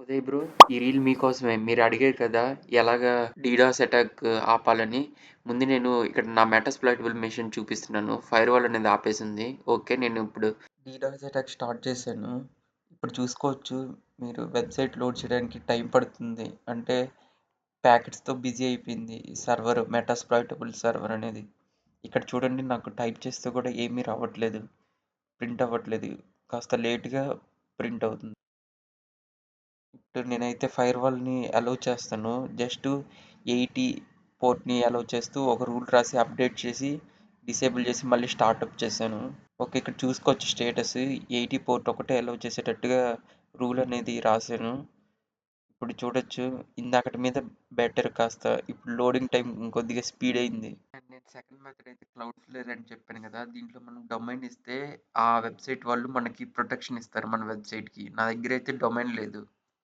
Uday bro, ఈ reel మీకోసమే. మీరు అడిగారు కదా ఎలాగా డీడాస్ అటాక్ ఆపాలని. ముందు నేను ఇక్కడ నా మెటాస్ప్లాయిటబుల్ మెషిన్ చూపిస్తున్నాను. ఫైర్ వాల్ అనేది ఆపేసింది. ఓకే, నేను ఇప్పుడు డీడాస్ అటాక్ స్టార్ట్ చేశాను. ఇప్పుడు చూసుకోవచ్చు మీరు, వెబ్సైట్ లోడ్ చేయడానికి టైం పడుతుంది. అంటే ప్యాకెట్స్తో బిజీ అయిపోయింది ఈ సర్వర్, మెటాస్ప్లాయిటబుల్ సర్వర్ అనేది. ఇక్కడ చూడండి, నాకు టైప్ చేస్తే కూడా ఏమీ రావట్లేదు, ప్రింట్ అవ్వట్లేదు, కాస్త లేట్గా ప్రింట్ అవుతుంది. ఇప్పుడు నేనైతే ఫైర్ వాల్ని అలౌ చేస్తాను. జస్ట్ 80 పోర్ట్ని అలౌ చేస్తూ ఒక రూల్ రాసి అప్డేట్ చేసి డిసేబుల్ చేసి మళ్ళీ స్టార్ట్అప్ చేశాను. ఓకే, ఇక్కడ చూసుకోవచ్చు స్టేటస్ 80 పోర్ట్ ఒకటే అలౌ చేసేటట్టుగా రూల్ అనేది రాశాను. ఇప్పుడు చూడొచ్చు, ఇందాకటి మీద బెటర్, కాస్త ఇప్పుడు లోడింగ్ టైం ఇంకొద్దిగా స్పీడ్ అయింది. అండ్ నేను సెకండ్ మెథడ్ అయితే క్లౌడ్ ఫ్లేర్ అని చెప్పాను కదా, దీంట్లో మనం డొమైన్ ఇస్తే ఆ వెబ్సైట్ వాళ్ళు మనకి ప్రొటెక్షన్ ఇస్తారు మన వెబ్సైట్కి. నా దగ్గర అయితే డొమైన్ లేదు.